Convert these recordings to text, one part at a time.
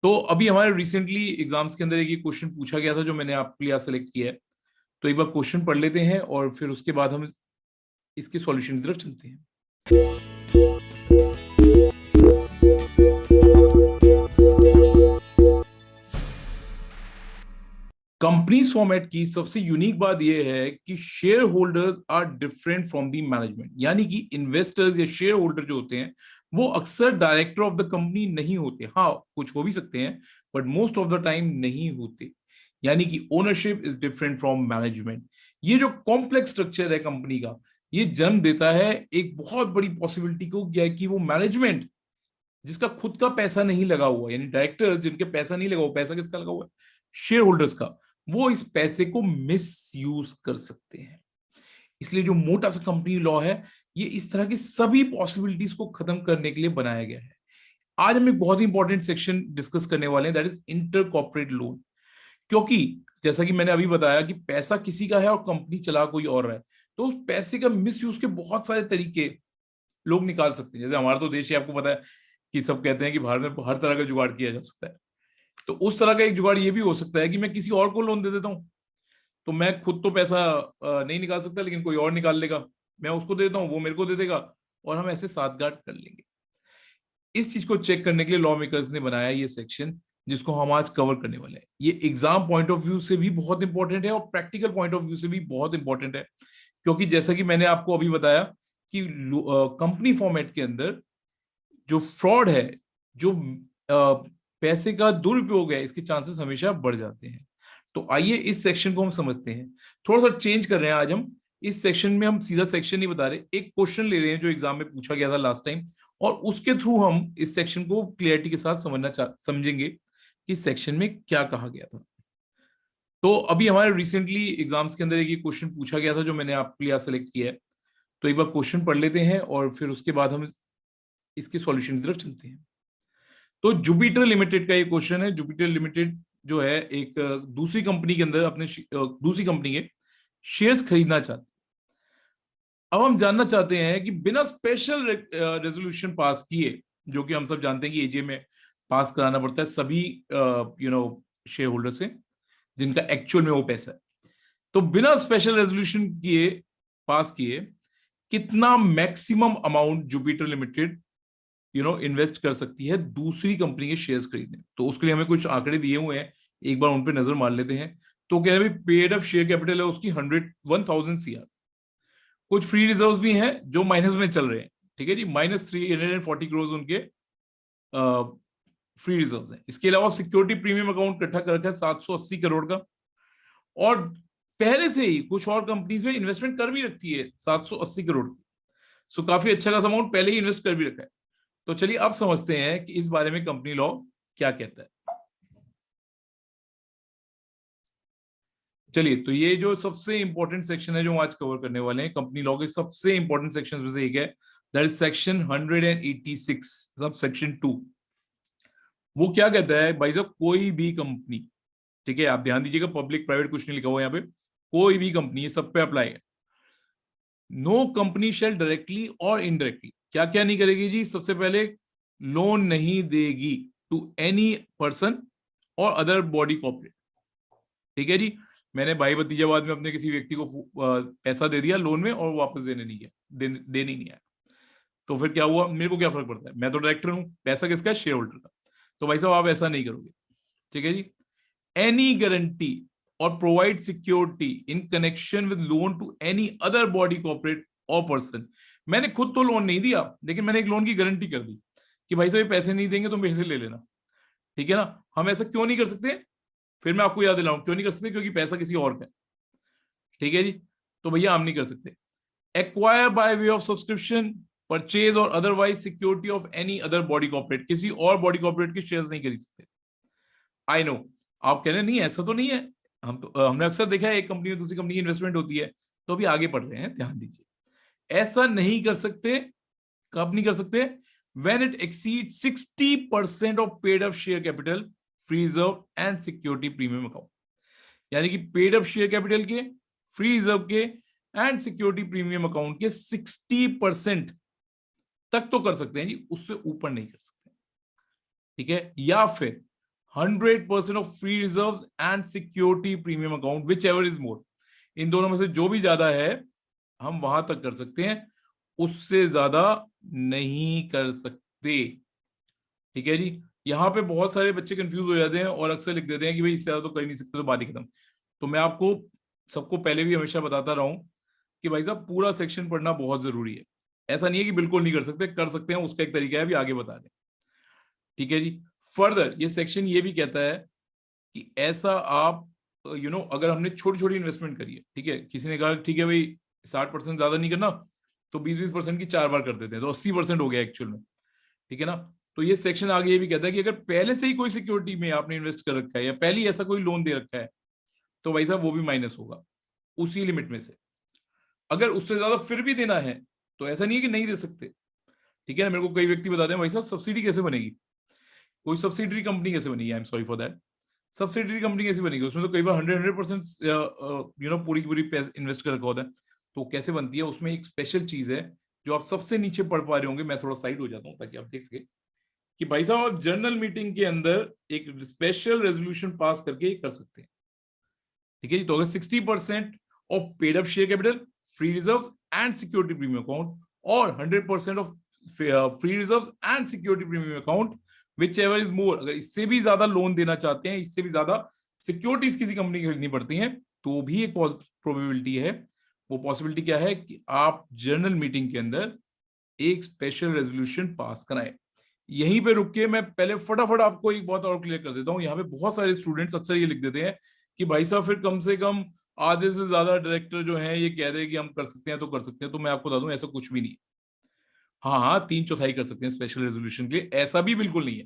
तो अभी हमारे रिसेंटली एग्जाम्स के अंदर एक ये क्वेश्चन पूछा गया था जो मैंने आपके लिए सेलेक्ट किया है। तो एक बार क्वेश्चन पढ़ लेते हैं और फिर उसके बाद हम इसके सॉल्यूशन की तरफ चलते हैं। कंपनीज फॉर्मेट की सबसे यूनिक बात यह है कि shareholders are different from the management, यानी कि इन्वेस्टर्स या शेयर होल्डर जो होते हैं वो अक्सर डायरेक्टर ऑफ द कंपनी नहीं होते। हाँ, कुछ हो भी सकते हैं but most of the time नहीं होते। यानी कि ownership is different from management. ये जो कॉम्प्लेक्स स्ट्रक्चर है कंपनी का, ये जन्म देता है एक बहुत बड़ी पॉसिबिलिटी को, क्या है कि वो मैनेजमेंट जिसका खुद का पैसा नहीं लगा हुआ, यानी डायरेक्टर्स जिनके पैसा नहीं लगा हुआ, पैसा किसका लगा हुआ है? शेयर होल्डर्स का। वो इस पैसे को मिस यूज कर सकते हैं। इसलिए जो मोटा सा कंपनी लॉ है, ये इस तरह की सभी पॉसिबिलिटीज को खत्म करने के लिए बनाया गया है। आज हम एक बहुत ही इंपॉर्टेंट सेक्शन डिस्कस करने वाले हैं, that is inter corporate loan. क्योंकि जैसा कि मैंने अभी बताया कि पैसा किसी का है और कंपनी चला कोई और रहा है, तो उस पैसे का मिस यूज के बहुत सारे तरीके लोग निकाल सकते हैं। जैसे हमारा तो देश है, आपको पता है कि सब कहते हैं कि भारत में हर तरह का जुगाड़ किया जा सकता है। तो उस तरह का एक जुगाड़ ये भी हो सकता है कि मैं किसी और को लोन दे देता हूं। तो मैं खुद तो पैसा नहीं निकाल सकता, लेकिन कोई और निकाल लेगा। मैं उसको दे देता हूँ, वो मेरे को दे देगा, और हम ऐसे साठगांठ कर लेंगे। इस चीज को चेक करने के लिए लॉ मेकर्स ने बनाया ये सेक्शन, जिसको हम आज कवर करने वाले हैं। ये एग्जाम पॉइंट ऑफ व्यू से भी बहुत इंपॉर्टेंट है और प्रैक्टिकल पॉइंट ऑफ व्यू से भी बहुत इंपॉर्टेंट है। क्योंकि जैसा कि मैंने आपको अभी बताया कि कंपनी फॉर्मेट के अंदर जो फ्रॉड है, जो पैसे का दुरुपयोग है, इसके चांसेस हमेशा बढ़ जाते हैं। तो आइए इस सेक्शन को हम समझते हैं। थोड़ा सा चेंज कर रहे हैं आज हम। इस सेक्शन में हम सीधा सेक्शन नहीं बता रहे, एक क्वेश्चन ले रहे हैं जो एग्जाम में पूछा गया था लास्ट टाइम, और उसके थ्रू हम इस सेक्शन को क्लियरिटी के साथ समझेंगे कि सेक्शन में क्या कहा गया था। तो अभी हमारे रिसेंटली एग्जाम्स के अंदर एक ये क्वेश्चन पूछा गया था जो मैंने आपके लिए सेलेक्ट किया है। तो एक बार क्वेश्चन पढ़ लेते हैं और फिर उसके बाद हम इसके सॉल्यूशन की तरफ चलते हैं। तो जुपिटर लिमिटेड का ये क्वेश्चन है। जुपिटर लिमिटेड जो है एक दूसरी कंपनी के अंदर अपने दूसरी कंपनी के शेयर्स खरीदना चाहते। अब हम जानना चाहते हैं कि बिना स्पेशल रेजोल्यूशन पास किए, जो कि हम सब जानते हैं कि एजीएम में पास कराना पड़ता है सभी शेयर होल्डर से जिनका एक्चुअल में वो पैसा है, तो बिना स्पेशल रेजोल्यूशन किए पास किए कितना maximum amount Jupiter limited invest कर सकती है दूसरी कंपनी के शेयर्स खरीदने। तो उसके लिए हमें कुछ आंकड़े दिए हुए हैं, एक बार उन पर नजर मार लेते हैं। तो कह रहे हैं पेड अप शेयर कैपिटल है उसकी 1,000 CR। कुछ फ्री रिजर्व भी हैं जो माइनस में चल रहे हैं, ठीक है जी, -340 करोड़ उनके फ्री रिजर्व हैं। इसके अलावा सिक्योरिटी प्रीमियम अकाउंट इकट्ठा कर रखा है 780 करोड़ का, और पहले से ही कुछ और कंपनीज में इन्वेस्टमेंट कर भी रखती है 780 करोड़ की। सो काफी अच्छा खासा अमाउंट पहले ही इन्वेस्ट कर भी रखा है। तो चलिए अब समझते हैं कि इस बारे में कंपनी लॉ क्या कहता है। चलिए, तो ये जो सबसे इंपॉर्टेंट सेक्शन है जो हम आज कवर करने वाले हैं, कंपनी लॉ के सबसे इंपॉर्टेंट सेक्शन में से एक है, that is section 186 sub section 2। वो क्या कहता है भाई साहब, कोई भी कंपनी, ठीक है, आप ध्यान दीजिएगा, पब्लिक प्राइवेट कुछ नहीं लिखा हुआ यहाँ पे, कोई भी कंपनी, ये सब पे अप्लाई है। नो कंपनी शेल डायरेक्टली और इनडायरेक्टली क्या क्या नहीं करेगी जी? सबसे पहले, लोन नहीं देगी टू एनी पर्सन और अदर बॉडी कॉर्पोरेट। ठीक है जी, मैंने भाई भतीजावाद में अपने किसी व्यक्ति को पैसा दे दिया लोन में और वापस देने नहीं गया, देने नहीं आया, तो फिर क्या हुआ? मेरे को क्या फर्क पड़ता है? मैं तो डायरेक्टर हूं, पैसा किसका है? शेयर होल्डर का। तो भाई साहब आप ऐसा नहीं करोगे, ठीक है जी। Any guarantee or provide security in connection with loan to any other body corporate or person. मैंने खुद तो लोन नहीं दिया, लेकिन मैंने एक लोन की गारंटी कर दी कि भाई साहब ये पैसे नहीं देंगे तो मेरे से ले लेना, ठीक है ना। हम ऐसा क्यों नहीं कर सकते? फिर मैं आपको याद दिलाऊं क्यों नहीं कर सकते, क्योंकि पैसा किसी और का है, ठीक है जी। तो भैया हम नहीं कर सकते। Acquire by way of subscription, purchase और otherwise security of any other body corporate, किसी और बॉडी कॉर्पोरेट के शेयर्स नहीं खरीद सकते। आई नो, आप कह रहे हैं नहीं ऐसा तो नहीं है, हम तो हमने अक्सर देखा है एक कंपनी में दूसरी कंपनी की इन्वेस्टमेंट होती है। तो अभी आगे बढ़ रहे हैं, ध्यान दीजिए। ऐसा नहीं कर सकते। कब नहीं कर सकते? When it exceed 60% of paid up share capital, free reserve and security premium account. यानी कि पेड अप शेयर कैपिटल के, फ्री रिजर्व के एंड सिक्योरिटी प्रीमियम अकाउंट के 60% तक तो कर सकते हैं जी, उससे ऊपर नहीं कर सकते, ठीक है। या फिर 100% of free reserves and security premium account whichever is more. इन दोनों में से जो भी ज्यादा है हम वहां तक कर सकते हैं, उससे ज्यादा नहीं कर सकते। ठीक है जी। यहाँ पे बहुत सारे बच्चे कंफ्यूज हो जाते हैं और अक्सर लिख देते हैं कि भाई इससे ज्यादा तो कर ही नहीं सकते, तो बात ही खत्म। तो मैं आपको सबको पहले भी हमेशा बताता रहा हूं कि भाई साहब पूरा सेक्शन पढ़ना बहुत जरूरी है। ऐसा नहीं है कि बिल्कुल नहीं कर सकते, कर सकते हैं, उसका एक तरीका है, भी आगे बता दें। ठीक है जी। फर्दर ये सेक्शन ये भी कहता है कि ऐसा आप अगर हमने छोटी छोटी इन्वेस्टमेंट करी है, ठीक है, किसी ने कहा ठीक है भाई 60% ज्यादा नहीं करना, तो 20-20% की 4 बार कर देते हैं, तो 80% हो गया एक्चुअल में। ठीक है ना। तो ये सेक्शन आगे ये भी कहता है कि अगर पहले से ही कोई सिक्योरिटी में आपने इन्वेस्ट कर रखा है या पहले ही ऐसा कोई लोन दे रखा है, तो भाई साहब वो भी माइनस होगा उसी लिमिट में से। अगर उससे ज्यादा फिर भी देना है तो ऐसा नहीं है कि नहीं दे सकते। ठीक है ना। मेरे को कई व्यक्ति बताते हैं भाई साहब सब्सिडी कैसे बनेगी, कोई सब्सिडरी कंपनी कैसे बनेगी, I am sorry for that. Subsidiary company कैसे बनेगी, उसमें तो कई बार 100% पूरी की पूरी इन्वेस्ट कर रखा होता है। तो कैसे बनती है, उसमें एक स्पेशल चीज है जो आप सबसे नीचे पढ़ पा रहे होंगे। मैं थोड़ा साइड हो जाता हूँ ताकि आप देख सके कि भाई साहब आप जनरल मीटिंग के अंदर एक स्पेशल रेजोल्यूशन पास करके कर सकते हैं। ठीक है जी। तो अगर 60% of paid up share capital, free reserves and security premium account, और 100% of free reserves and security premium account whichever is मोर, अगर इससे भी ज्यादा लोन देना चाहते हैं, इससे भी ज्यादा सिक्योरिटीज किसी कंपनी की खरीदनी पड़ती हैं, तो भी एक प्रोबेबिलिटी है। वो पॉसिबिलिटी क्या है कि आप जनरल मीटिंग के अंदर एक स्पेशल रेजोल्यूशन पास कराएं। यहीं पे रुक के मैं पहले फटाफट आपको एक बात और क्लियर कर देता हूं। यहाँ पे बहुत सारे स्टूडेंट्स अक्सर ये लिख देते हैं कि भाई साहब फिर कम से कम आधे से ज्यादा डायरेक्टर जो हैं ये कह रहे हैं कि हम कर सकते हैं तो कर सकते हैं। तो मैं आपको बता दूं ऐसा कुछ भी नहीं है। हाँ हाँ, 3/4 कर सकते हैं स्पेशल रेजोल्यूशन के लिए, ऐसा भी बिल्कुल नहीं है।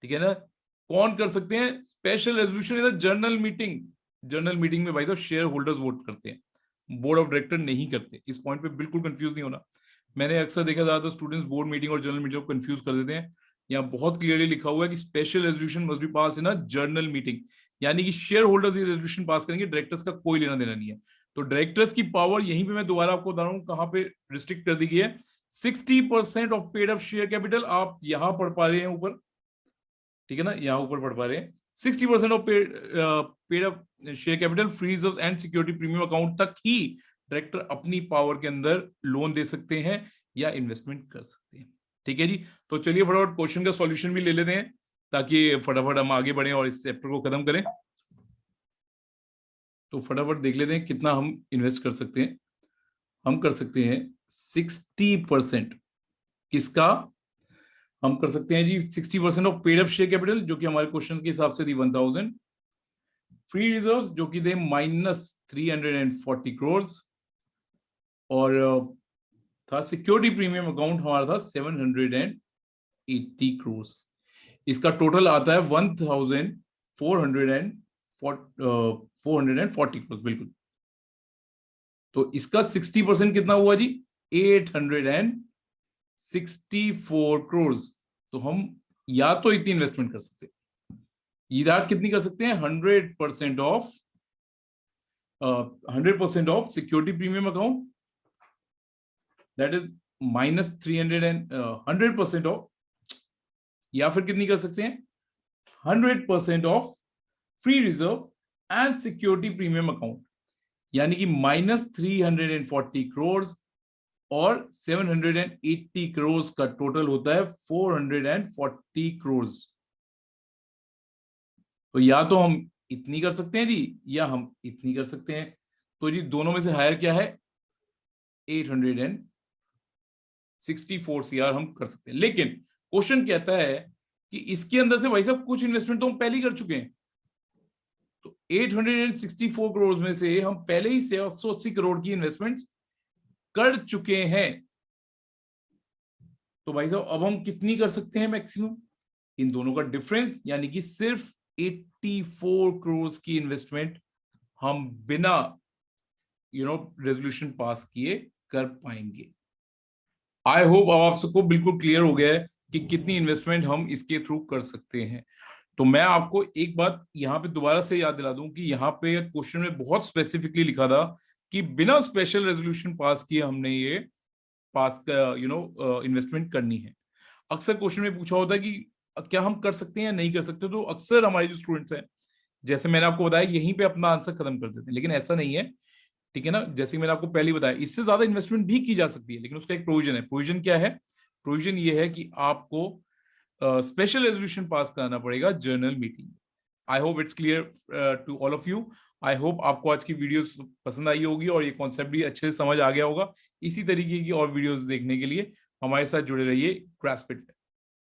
ठीक है ना। कौन कर सकते हैं special resolution in general meeting? General meeting में भाई साहब शेयर होल्डर्स वोट करते हैं, बोर्ड ऑफ डायरेक्टर नहीं करते। इस पॉइंट पे बिल्कुल कंफ्यूज नहीं होना। मैंने अक्सर देखा ज्यादातर स्टूडेंट्स बोर्ड मीटिंग और जनरल मीटिंग को कंफ्यूज कर देते हैं। यहाँ बहुत क्लियरली लिखा हुआ है कि special resolution must be pass in a general meeting, यानी कि शेयर होल्डर्स ये रेजोल्यूशन पास करेंगे, डायरेक्टर्स का कोई लेना देना नहीं है। तो डायरेक्टर्स की पावर यहीं पे मैं दोबारा आपको बता रहा हूँ कहां पे रिस्ट्रिक्ट कर दी गई है। 60% of paid up share capital, आप यहां पढ़ पा रहे हैं ऊपर, ठीक है ना, यहां ऊपर पढ़ पा रहे हैं 60% of paid up share capital, free reserve and security premium account तक ही डायरेक्टर अपनी पावर के अंदर लोन दे सकते हैं या इन्वेस्टमेंट कर सकते हैं। ठीक है जी। तो चलिए फटाफट क्वेश्चन का सॉल्यूशन भी ले लेते हैं ताकि फटाफट हम आगे बढ़े और इस चैप्टर को खत्म करें। तो फटाफट देख लेते हैं कितना हम इन्वेस्ट कर सकते हैं। हम कर सकते हैं 60%। किसका? हम कर सकते हैं जी 60% of paid up share capital, जो कि हमारे क्वेश्चन के हिसाब से थी 1000। फ्री रिजर्व्स जो कि थे -340 करोड़, और था सिक्योरिटी प्रीमियम अकाउंट हमारा था 780 करोड़। इसका टोटल आता है 1440 करोड़, बिल्कुल। तो इसका 60% कितना हुआ जी? 864 करोड़। तो हम या तो इतनी इन्वेस्टमेंट कर सकते हैं, या कितनी कर सकते हैं? 100% of security premium account, that is -300% of, या फिर कितनी कर सकते हैं? 100% of free reserve and security premium account, यानी कि -340 करोड़ और 780 करोड़ का टोटल होता है 440 करोड़। तो या तो हम इतनी कर सकते हैं जी, या हम इतनी कर सकते हैं। तो जी दोनों में से हायर क्या है? 864 CR हम कर सकते हैं। लेकिन क्वेश्चन कहता है कि इसके अंदर से भाई साहब कुछ इन्वेस्टमेंट तो हम पहले ही कर चुके हैं। तो 864 करोड़ में से हम पहले ही 780 करोड़ की इन्वेस्टमेंट्स कर चुके हैं। तो भाई साहब अब हम कितनी कर सकते हैं मैक्सिमम? इन दोनों का डिफरेंस, यानी कि सिर्फ 84 करोड़ की इन्वेस्टमेंट हम बिना रेजोल्यूशन पास किए कर पाएंगे। आई होप अब आप सबको बिल्कुल क्लियर हो गया है कि कितनी इन्वेस्टमेंट हम इसके थ्रू कर सकते हैं। तो मैं आपको एक बात यहाँ पे दोबारा से याद दिला दूं कि यहाँ पे क्वेश्चन में बहुत स्पेसिफिकली लिखा था कि बिना स्पेशल रेजोल्यूशन पास किए हमने ये पास का इन्वेस्टमेंट करनी है। अक्सर क्वेश्चन में पूछा होता है कि क्या हम कर सकते हैं या नहीं कर सकते, तो अक्सर हमारे जो स्टूडेंट्स हैं, जैसे मैंने आपको बताया, यहीं पे अपना आंसर खत्म कर देते हैं, लेकिन ऐसा नहीं है, ठीक है ना। जैसे मैंने आपको पहले बताया, इससे ज्यादा इन्वेस्टमेंट भी की जा सकती है, लेकिन उसका एक प्रोविजन है। प्रोविजन क्या है? प्रोविजन ये है कि आपको स्पेशल रेजोल्यूशन पास कराना पड़ेगा general meeting. I hope it's clear to all of you. I hope आपको आज की वीडियो पसंद आई होगी और ये कॉन्सेप्ट भी अच्छे से समझ आ गया होगा। इसी तरीके की और वीडियोस देखने के लिए हमारे साथ जुड़े रहिए ग्रास्पिट।